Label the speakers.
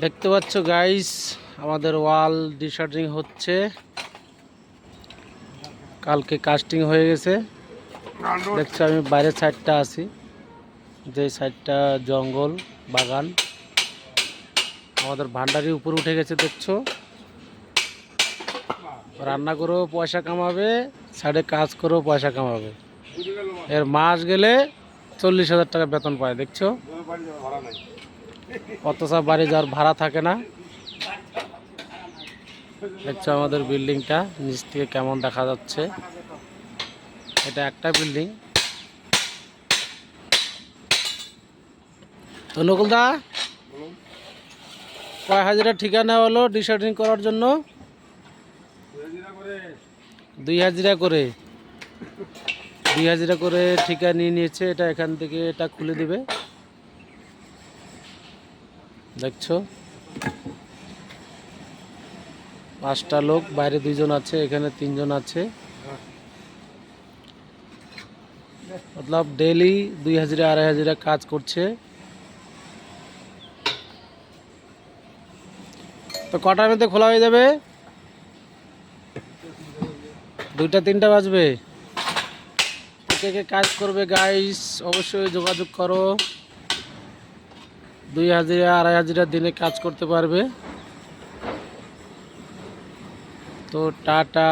Speaker 1: দেখতে পাচ্ছ গাইস, আমাদের ওয়াল ডিশার্টিং হচ্ছে। কালকে কাস্টিং হয়ে গেছে। দেখছো আমি বাইরের সাইডটা আছি, যে সাইডটা জঙ্গল বাগান। আমাদের ভান্ডারি উপরে উঠে গেছে। দেখছো, রান্না করেও পয়সা কামাবে, সাইডে কাজ করেও পয়সা কামাবে। এর মাস গেলে 40,000 টাকা বেতন পায়। দেখছো, অথচ বাড়ি যাওয়ার ভাড়া থাকে না। দেখছো আমাদের বিল্ডিংটা নিচ থেকে কেমন দেখা যাচ্ছে। এটা একটা বিল্ডিং। তো নকুলদা, কয় হাজারের ঠিকানা হলো ডিশার্টিং করার জন্য? 2 হাজিরা করে 2 হাজিরা করে ঠিকা নিয়ে নিয়েছে। এটা এখান থেকে এটা খুলে দিবে। দেখছো, 5টা লোক, বাইরে 2 জন আছে, এখানে 3 জন আছে। মতলব ডেইলি 2 হাজিরা 2.5 হাজিরা কাজ করছে। তো কটার মধ্যে খোলা হয়ে যাবে? 2টা 3টা বাজবে। কে কে কাজ করবে গাইস অবশ্যই যোগাযোগ করো। 2 হাজিরা 2.5 হাজিরা দিনে কাজ করতে পারবে। তো টাটা।